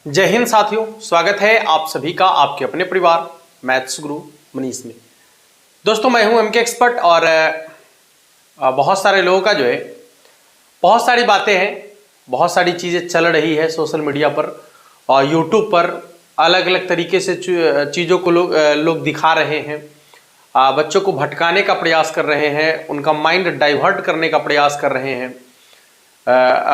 जय हिंद साथियों, स्वागत है आप सभी का आपके अपने परिवार मैथ्स गुरु मनीष में। दोस्तों, मैं हूं एमके एक्सपर्ट और बहुत सारे लोगों का जो है बहुत सारी बातें हैं, बहुत सारी चीज़ें चल रही है सोशल मीडिया पर और यूट्यूब पर। अलग अलग तरीके से चीज़ों को लोग दिखा रहे हैं, बच्चों को भटकाने का प्रयास कर रहे हैं, उनका माइंड डाइवर्ट करने का प्रयास कर रहे हैं।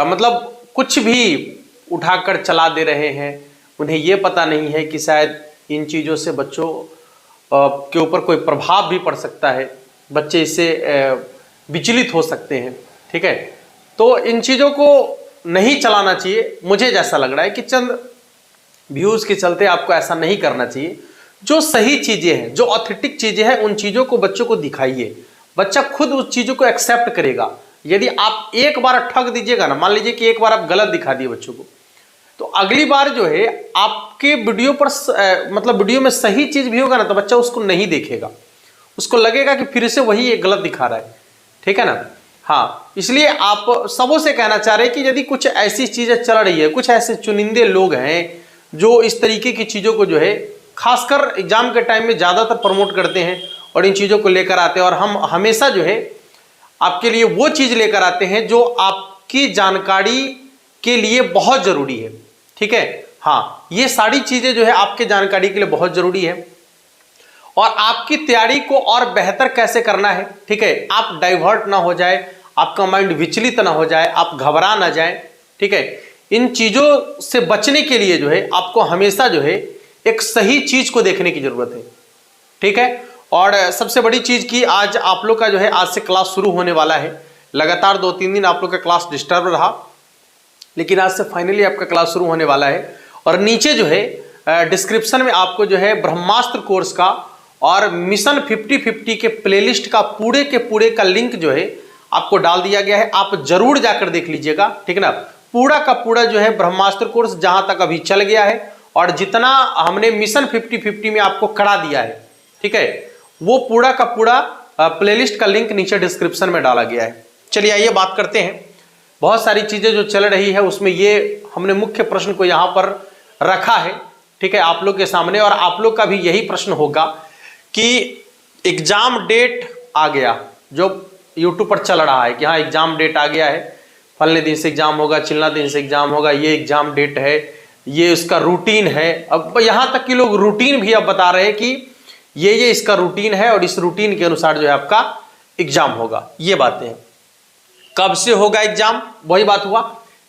मतलब कुछ भी उठाकर चला दे रहे हैं। उन्हें ये पता नहीं है कि शायद इन चीज़ों से बच्चों के ऊपर कोई प्रभाव भी पड़ सकता है, बच्चे इससे विचलित हो सकते हैं। ठीक है, तो इन चीज़ों को नहीं चलाना चाहिए। मुझे जैसा लग रहा है कि चंद व्यूज़ के चलते आपको ऐसा नहीं करना चाहिए। जो सही चीज़ें हैं, जो ऑथेंटिक चीज़ें हैं, उन चीज़ों को बच्चों को दिखाइए। बच्चा खुद उस चीज़ों को एक्सेप्ट करेगा। यदि आप एक बार ठग दीजिएगा ना, मान लीजिए कि एक बार आप गलत दिखा दिए बच्चों को, तो अगली बार जो है आपके वीडियो पर मतलब वीडियो में सही चीज भी होगा ना, तो बच्चा उसको नहीं देखेगा, उसको लगेगा कि फिर से वही एक गलत दिखा रहा है। ठीक है ना। हाँ, इसलिए आप सबों से कहना चाह रहे हैं कि यदि कुछ ऐसी चीजें चल रही है, कुछ ऐसे चुनिंदे लोग हैं जो इस तरीके की चीजों को जो है खासकर एग्जाम के टाइम में ज्यादातर प्रमोट करते हैं और इन चीजों को लेकर आते हैं, और हम हमेशा जो है आपके लिए वो चीज लेकर आते हैं जो आपकी जानकारी के लिए बहुत जरूरी है। ठीक है, हाँ, ये सारी चीजें जो है आपके जानकारी के लिए बहुत जरूरी है और आपकी तैयारी को और बेहतर कैसे करना है। ठीक है, आप डाइवर्ट ना हो जाए, आपका माइंड विचलित ना हो जाए, आप घबरा ना जाए। ठीक है, इन चीजों से बचने के लिए जो है आपको हमेशा जो है एक सही चीज को देखने की जरूरत है। ठीक है, और सबसे बड़ी चीज की आज आप लोग का जो है आज से क्लास शुरू होने वाला है। लगातार 2-3 दिन आप लोग का क्लास डिस्टर्ब रहा, लेकिन आज से फाइनली आपका क्लास शुरू होने वाला है। और नीचे जो है डिस्क्रिप्शन में आपको जो है ब्रह्मास्त्र कोर्स का और मिशन 50-50 के प्लेलिस्ट का पूरे के पूरे का लिंक जो है आपको डाल दिया गया है। आप जरूर जाकर देख लीजिएगा। ठीक है ना। पूरा का पूरा जो है ब्रह्मास्त्र कोर्स जहां तक अभी चल गया है और जितना हमने मिशन 50-50 में आपको करा दिया है, ठीक है, वो पूरा का पूरा प्लेलिस्ट का लिंक नीचे डिस्क्रिप्शन में डाला गया है। चलिए आइए बात करते हैं। बहुत सारी चीजें जो चल रही है उसमें ये हमने मुख्य प्रश्न को यहाँ पर रखा है। ठीक है, आप लोग के सामने, और आप लोग का भी यही प्रश्न होगा कि एग्जाम डेट आ गया, जो यूट्यूब पर चल रहा है कि हाँ एग्जाम डेट आ गया है, फलने दिन से एग्जाम होगा, चिल्ला दिन से एग्जाम होगा, ये एग्जाम डेट है, ये उसका रूटीन है। अब यहाँ तक कि लोग रूटीन भी अब बता रहे हैं कि ये इसका रूटीन है और इस रूटीन के अनुसार जो है आपका एग्जाम होगा। ये बातें हैं। कब से होगा एग्जाम, वही बात हुआ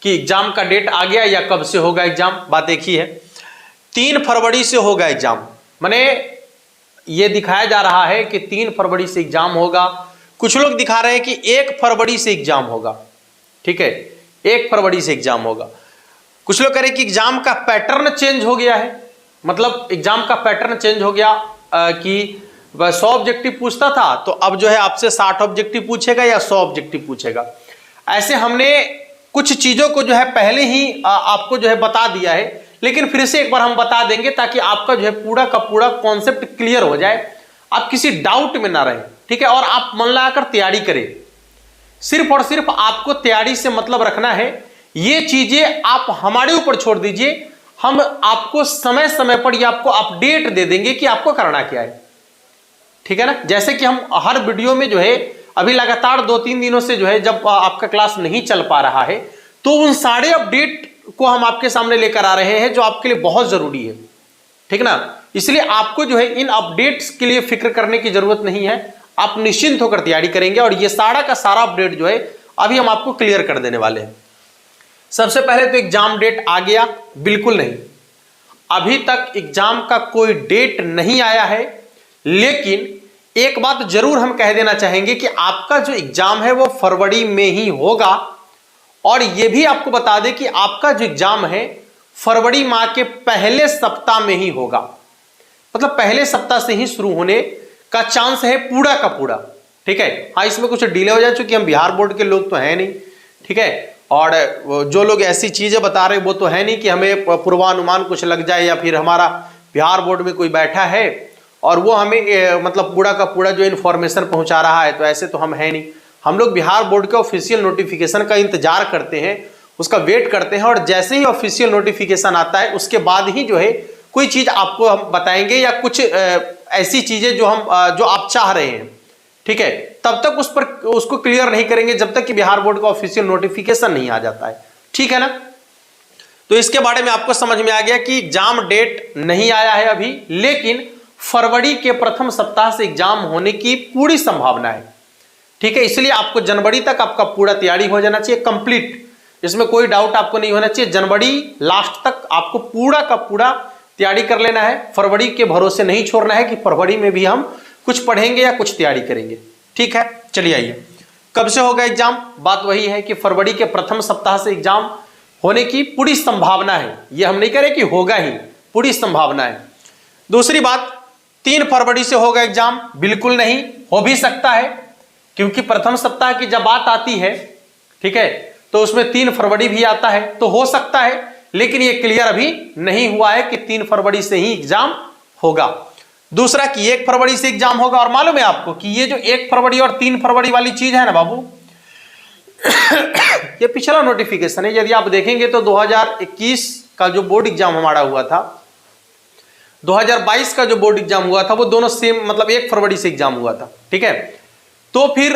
कि एग्जाम का डेट आ गया या कब से होगा एग्जाम, बात एक ही है। 3 फरवरी से होगा एग्जाम, माने ये दिखाया जा रहा है कि 3 फरवरी से एग्जाम होगा। कुछ लोग दिखा रहे हैं कि 1 फरवरी से एग्जाम होगा। ठीक है, 1 फरवरी से एग्जाम होगा। कुछ लोग कह रहे हैं कि एग्जाम का पैटर्न चेंज हो गया है, मतलब एग्जाम का पैटर्न चेंज हो गया कि वह 100 ऑब्जेक्टिव पूछता था तो अब जो है आपसे 60 ऑब्जेक्टिव पूछेगा या 100 ऑब्जेक्टिव पूछेगा। ऐसे हमने कुछ चीजों को जो है पहले ही आपको जो है बता दिया है, लेकिन फिर से एक बार हम बता देंगे ताकि आपका जो है पूरा का पूरा कॉन्सेप्ट क्लियर हो जाए, आप किसी डाउट में ना रहे। ठीक है, और आप मन लगाकर तैयारी करें। सिर्फ और सिर्फ आपको तैयारी से मतलब रखना है। ये चीजें आप हमारे ऊपर छोड़ दीजिए, हम आपको समय समय पर ये आपको अपडेट दे देंगे कि आपको करना क्या है। ठीक है ना। जैसे कि हम हर वीडियो में जो है अभी लगातार 2-3 दिनों से जो है जब आपका क्लास नहीं चल पा रहा है, तो उन सारे अपडेट को हम आपके सामने लेकर आ रहे हैं जो आपके लिए बहुत जरूरी है। ठीक ना। इसलिए आपको जो है इन अपडेट्स के लिए फिक्र करने की जरूरत नहीं है, आप निश्चिंत होकर तैयारी करेंगे और ये सारा का सारा अपडेट जो है अभी हम आपको क्लियर कर देने वाले हैं। सबसे पहले तो एग्जाम डेट आ गया, बिल्कुल नहीं, अभी तक एग्जाम का कोई डेट नहीं आया है। लेकिन एक बात जरूर हम कह देना चाहेंगे कि आपका जो एग्जाम है वो फरवरी में ही होगा, और यह भी आपको बता दें कि आपका जो एग्जाम है फरवरी माह के पहले सप्ताह में ही होगा, मतलब पहले सप्ताह से ही शुरू होने का चांस है पूरा का पूरा। ठीक है, हाँ इसमें कुछ डिले हो जाए चूंकि हम बिहार बोर्ड के लोग तो हैं नहीं। ठीक है, और जो लोग ऐसी चीजें बता रहे वो तो है नहीं कि हमें पूर्वानुमान कुछ लग जाए या फिर हमारा बिहार बोर्ड में कोई बैठा है और वो हमें मतलब पूरा का पूरा जो इन्फॉर्मेशन पहुंचा रहा है, तो ऐसे तो हम है नहीं। हम लोग बिहार बोर्ड के ऑफिशियल नोटिफिकेशन का इंतजार करते हैं, उसका वेट करते हैं, और जैसे ही ऑफिशियल नोटिफिकेशन आता है उसके बाद ही जो है कोई चीज आपको हम बताएंगे, या कुछ ऐसी चीजें जो आप चाह रहे हैं, ठीक है, तब तक उसको क्लियर नहीं करेंगे जब तक कि बिहार बोर्ड का ऑफिशियल नोटिफिकेशन नहीं आ जाता है, ठीक है ना। तो इसके बारे में आपको समझ में आ गया कि एग्जाम डेट नहीं आया है अभी, लेकिन फरवरी के प्रथम सप्ताह से एग्जाम होने की पूरी संभावना है, ठीक है। इसलिए आपको जनवरी तक आपका पूरा तैयारी हो जाना चाहिए, कंप्लीट, इसमें कोई डाउट आपको नहीं होना चाहिए। जनवरी लास्ट तक आपको पूरा का पूरा तैयारी कर लेना है, फरवरी के भरोसे नहीं छोड़ना है कि फरवरी में भी हम कुछ पढ़ेंगे या कुछ तैयारी करेंगे, ठीक है। चलिए आइए, कब से होगा एग्जाम, बात वही है कि फरवरी के प्रथम सप्ताह से एग्जाम होने की पूरी संभावना है, यह हम नहीं कह रहे कि होगा ही, पूरी संभावना है। दूसरी बात, 3 फरवरी से होगा एग्जाम, बिल्कुल नहीं, हो भी सकता है, क्योंकि प्रथम सप्ताह की जब बात आती है, ठीक है, तो उसमें 3 फरवरी भी आता है, तो हो सकता है, लेकिन यह क्लियर अभी नहीं हुआ है कि 3 फरवरी से ही एग्जाम होगा। दूसरा कि 1 फरवरी से एग्जाम होगा, और मालूम है आपको कि ये जो 1 फरवरी और 3 फरवरी वाली चीज है ना बाबू, ये पिछला नोटिफिकेशन है। यदि आप देखेंगे तो 2021 का जो बोर्ड एग्जाम हमारा हुआ था, 2022 का जो बोर्ड एग्जाम हुआ था, वो दोनों सेम, मतलब 1 फरवरी से एग्जाम हुआ था, ठीक है। तो फिर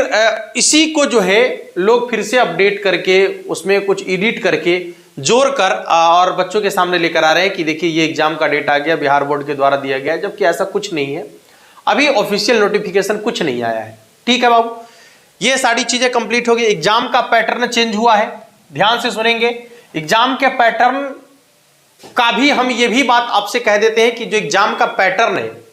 इसी को जो है लोग फिर से अपडेट करके, उसमें कुछ एडिट करके जोड़कर और बच्चों के सामने लेकर आ रहे हैं कि देखिए ये एग्जाम का डेट आ गया, बिहार बोर्ड के द्वारा दिया गया है, जबकि ऐसा कुछ नहीं है, अभी ऑफिशियल नोटिफिकेशन कुछ नहीं आया है, ठीक है बाबू। ये सारी चीजें कंप्लीट हो गई। एग्जाम का पैटर्न चेंज हुआ है, ध्यान से सुनेंगे। एग्जाम के पैटर्न का भी हम ये भी बात आपसे कह देते हैं कि जो एग्जाम का पैटर्न है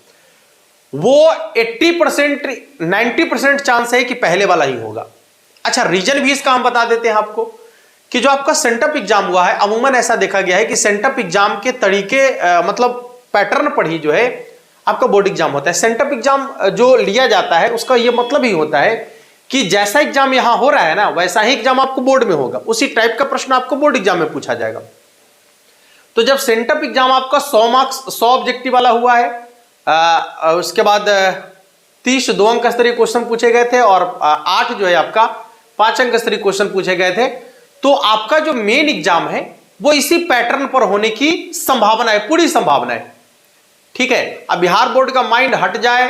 वो 80% 90% चांस है कि पहले वाला ही होगा। अच्छा, रीजन भी इसका हम बता देते हैं आपको कि जो आपका सेंटअप एग्जाम हुआ है, अमूमन ऐसा देखा गया है कि सेंटअप एग्जाम के तरीके मतलब पैटर्न पर ही जो है आपका बोर्ड एग्जाम होता है। सेंटअप एग्जाम जो लिया जाता है उसका ये मतलब ही होता है कि जैसा एग्जाम यहां हो रहा है ना, वैसा ही एग्जाम आपको बोर्ड में होगा, उसी टाइप का प्रश्न आपको बोर्ड एग्जाम में पूछा जाएगा। तो जब सेंटअप एग्जाम आपका 100 मार्क्स 100 ऑब्जेक्टिव वाला हुआ है, उसके बाद 30 2 अंक स्तरीय क्वेश्चन पूछे गए थे, और 8 जो है आपका 5 अंक स्तरीय क्वेश्चन पूछे गए थे, तो आपका जो मेन एग्जाम है वो इसी पैटर्न पर होने की संभावना है, पूरी संभावना है, ठीक है। अब बिहार बोर्ड का माइंड हट जाए,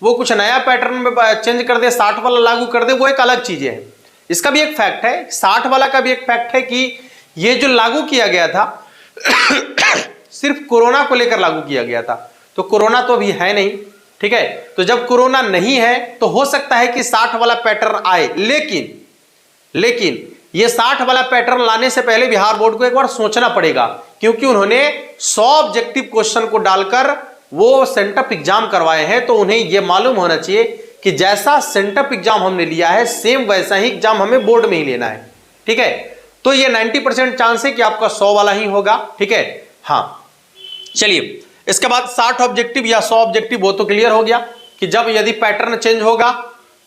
वो कुछ नया पैटर्न में चेंज कर दे, 60 वाला लागू कर दे, वो एक अलग चीजें है। इसका भी एक फैक्ट है, 60 वाला का भी एक फैक्ट है कि ये जो लागू किया गया था सिर्फ कोरोना को लेकर लागू किया गया था, तो कोरोना तो अभी है नहीं, ठीक है। तो जब कोरोना नहीं है तो हो सकता है कि 60 वाला पैटर्न आए, लेकिन ये 60 वाला पैटर्न लाने से पहले बिहार बोर्ड को एक बार सोचना पड़ेगा, क्योंकि उन्होंने 100 ऑब्जेक्टिव क्वेश्चन को डालकर वो सेंटअप एग्जाम करवाए हैं, तो उन्हें यह मालूम होना चाहिए कि जैसा सेंटअप एग्जाम हमने लिया है सेम वैसा ही एग्जाम हमें बोर्ड में ही लेना है, ठीक है। तो ये 90% चांस है कि आपका 100 वाला ही होगा, ठीक है। हाँ, चलिए, इसके बाद 60 ऑब्जेक्टिव या 100 ऑब्जेक्टिव, वो तो क्लियर हो गया कि जब यदि पैटर्न चेंज होगा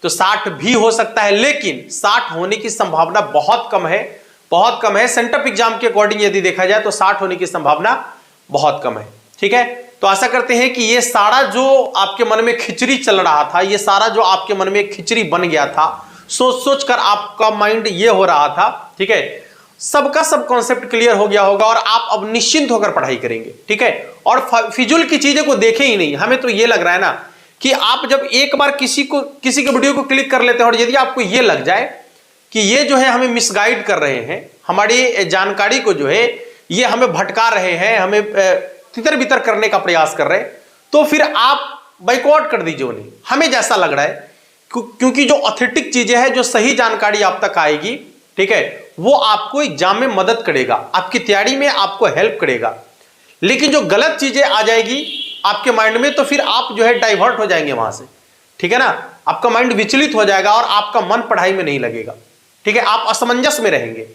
तो 60 भी हो सकता है, लेकिन 60 होने की संभावना बहुत कम है, बहुत कम है। सेंटअप एग्जाम के अकॉर्डिंग यदि देखा जाए तो 60 होने की संभावना बहुत कम है, ठीक है। तो आशा करते हैं कि ये सारा जो आपके मन में खिचड़ी चल रहा था, ये सारा जो आपके मन में खिचड़ी बन गया था, सोच सोच कर आपका माइंड ये हो रहा था, ठीक है, सबका सब कॉन्सेप्ट क्लियर हो गया होगा, और आप अब निश्चिंत होकर पढ़ाई करेंगे, ठीक है। और फिजूल की चीजें को देखें ही नहीं। हमें तो ये लग रहा है ना कि आप जब एक बार किसी के वीडियो को क्लिक कर लेते हैं, और यदि आपको ये लग जाए कि ये जो है हमें मिसगाइड कर रहे हैं, हमारी जानकारी को जो है ये हमें भटका रहे हैं, हमें तितर बितर करने का प्रयास कर रहे हैं, तो फिर आप बाइकआउट कर दीजिए उन्हें। हमें जैसा लग रहा है, क्योंकि जो ऑथेंटिक चीजें हैं, जो सही जानकारी आप तक आएगी, ठीक है, वो आपको एग्जाम में मदद करेगा, आपकी तैयारी में आपको हेल्प करेगा। लेकिन जो गलत चीजें आ जाएगी आपके माइंड में, तो फिर आप जो है डाइवर्ट हो जाएंगे वहां से, ठीक है ना। आपका माइंड विचलित हो जाएगा और आपका मन पढ़ाई में नहीं लगेगा, ठीक है। आप असमंजस में रहेंगे,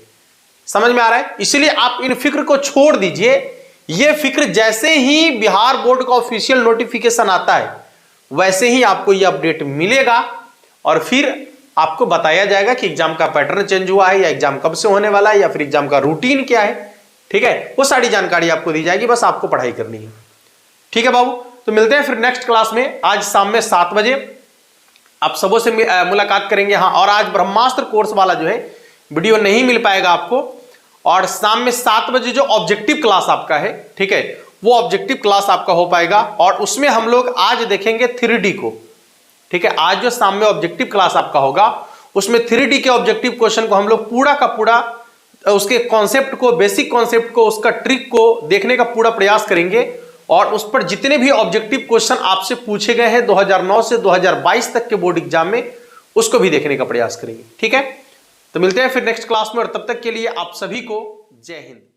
समझ में आ रहा है। इसलिए आप इन फिक्र को छोड़ दीजिए। ये फिक्र जैसे ही बिहार बोर्ड का ऑफिशियल नोटिफिकेशन आता है वैसे ही आपको ये अपडेट मिलेगा, और फिर आपको बताया जाएगा कि एग्जाम का पैटर्न चेंज हुआ है, या एग्जाम कब से होने वाला है, या फिर एग्जाम का रूटीन क्या है, ठीक है। वो सारी जानकारी आपको दी जाएगी, बस आपको पढ़ाई करनी है, ठीक है बाबू। तो मिलते हैं फिर नेक्स्ट क्लास में, आज शाम में 7 बजे आप सबों से मुलाकात करेंगे। हाँ, और आज ब्रह्मास्त्र कोर्स वाला जो है वीडियो नहीं मिल पाएगा आपको, और शाम में 7 बजे जो ऑब्जेक्टिव क्लास आपका है, ठीक है, वो ऑब्जेक्टिव क्लास आपका हो पाएगा। और उसमें हम लोग आज देखेंगे 3D को, ठीक है। आज जो शाम में ऑब्जेक्टिव क्लास आपका होगा उसमें 3D के ऑब्जेक्टिव क्वेश्चन को हम लोग पूरा का पूरा उसके कॉन्सेप्ट को, बेसिक कॉन्सेप्ट को, उसका ट्रिक को देखने का पूरा प्रयास करेंगे और उस पर जितने भी ऑब्जेक्टिव क्वेश्चन आपसे पूछे गए हैं 2009 से 2022 तक के बोर्ड एग्जाम में, उसको भी देखने का प्रयास करेंगे, ठीक है। तो मिलते हैं फिर नेक्स्ट क्लास में, और तब तक के लिए आप सभी को जय हिंद।